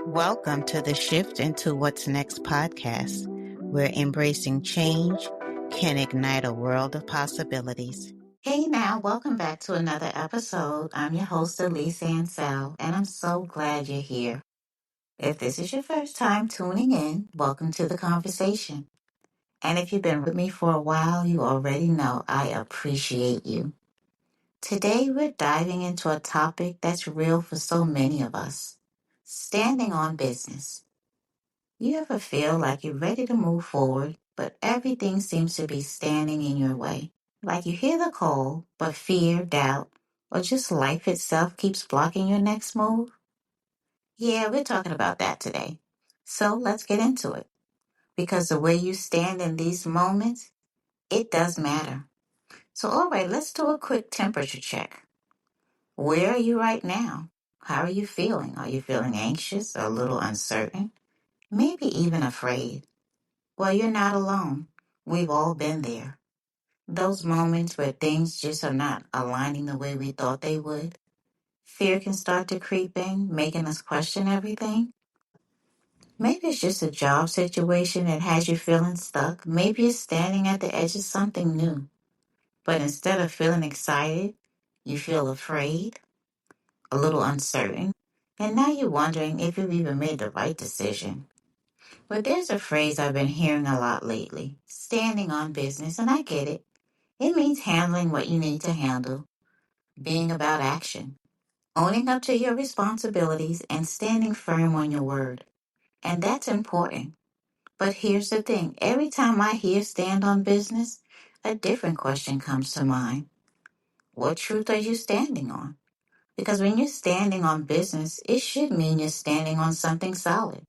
Welcome to the Shift into What's Next podcast, where embracing change can ignite a world of possibilities. Hey now, welcome back to another episode. I'm your host, Elise Ancel, and I'm so glad you're here. If this is your first time tuning in, welcome to the conversation. And if you've been with me for a while, you already know I appreciate you. Today, we're diving into a topic that's real for so many of us, standing on business. You ever feel like you're ready to move forward, but everything seems to be standing in your way? Like you hear the call, but fear, doubt, or just life itself keeps blocking your next move? Yeah, we're talking about that today. So let's get into it. Because the way you stand in these moments, it does matter. So all right, let's do a quick temperature check. Where are you right now? How are you feeling? Are you feeling anxious or a little uncertain? Maybe even afraid? Well, you're not alone. We've all been there. Those moments where things just are not aligning the way we thought they would. Fear can start to creep in, making us question everything. Maybe it's just a job situation that has you feeling stuck. Maybe you're standing at the edge of something new. But instead of feeling excited, you feel afraid, a little uncertain, and now you're wondering if you've even made the right decision. But there's a phrase I've been hearing a lot lately, standing on business, and I get it. It means handling what you need to handle, being about action, owning up to your responsibilities, and standing firm on your word. And that's important. But here's the thing, every time I hear stand on business, a different question comes to mind. What truth are you standing on? Because when you're standing on business, it should mean you're standing on something solid.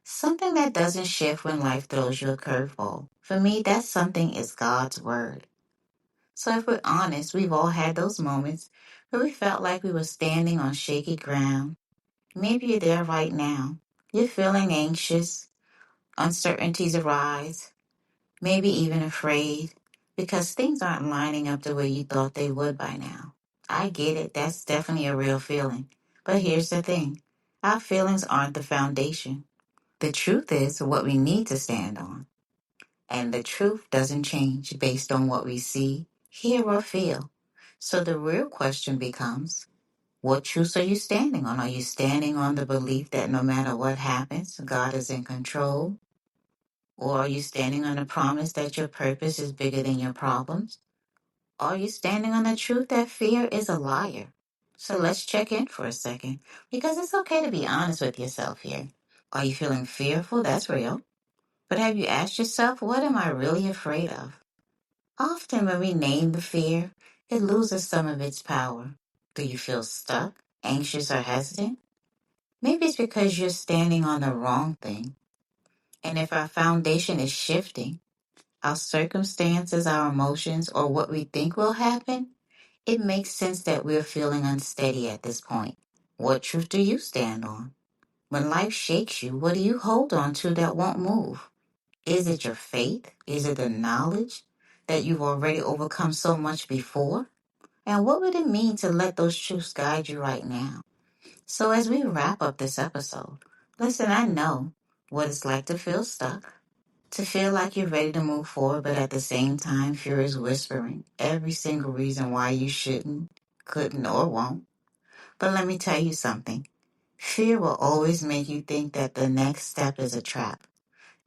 Something that doesn't shift when life throws you a curveball. For me, that something is God's word. So if we're honest, we've all had those moments where we felt like we were standing on shaky ground. Maybe you're there right now. You're feeling anxious, uncertainties arise, maybe even afraid, because things aren't lining up the way you thought they would by now. I get it, that's definitely a real feeling. But here's the thing, our feelings aren't the foundation. The truth is what we need to stand on. And the truth doesn't change based on what we see, hear, or feel. So the real question becomes, what truths are you standing on? Are you standing on the belief that no matter what happens, God is in control? Or are you standing on the promise that your purpose is bigger than your problems? Are you standing on the truth that fear is a liar? So let's check in for a second, because it's okay to be honest with yourself here. Are you feeling fearful? That's real. But have you asked yourself, what am I really afraid of? Often when we name the fear, it loses some of its power. Do you feel stuck, anxious, or hesitant? Maybe it's because you're standing on the wrong thing. And if our foundation is shifting, our circumstances, our emotions, or what we think will happen, it makes sense that we're feeling unsteady at this point. What truth do you stand on? When life shakes you, what do you hold on to that won't move? Is it your faith? Is it the knowledge that you've already overcome so much before? And what would it mean to let those truths guide you right now? So as we wrap up this episode, listen, I know what it's like to feel stuck, to feel like you're ready to move forward, but at the same time, fear is whispering every single reason why you shouldn't, couldn't, or won't. But let me tell you something. Fear will always make you think that the next step is a trap.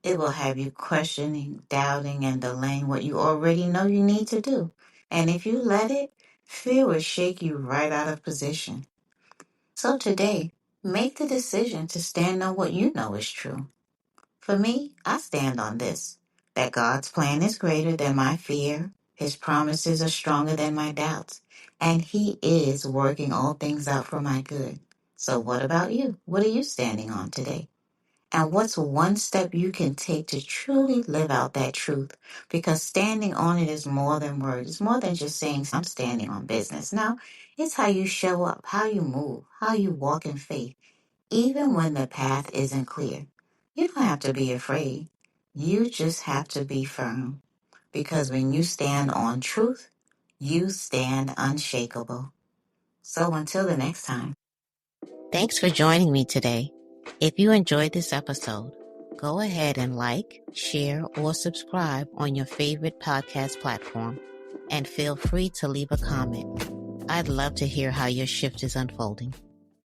It will have you questioning, doubting, and delaying what you already know you need to do. And if you let it, fear will shake you right out of position. So today, make the decision to stand on what you know is true. For me, I stand on this, that God's plan is greater than my fear, His promises are stronger than my doubts, and He is working all things out for my good. So what about you? What are you standing on today? And what's one step you can take to truly live out that truth? Because standing on it is more than words. It's more than just saying, I'm standing on business. No, it's how you show up, how you move, how you walk in faith, even when the path isn't clear. You don't have to be afraid. You just have to be firm. Because when you stand on truth, you stand unshakable. So until the next time. Thanks for joining me today. If you enjoyed this episode, go ahead and like, share, or subscribe on your favorite podcast platform, and feel free to leave a comment. I'd love to hear how your shift is unfolding.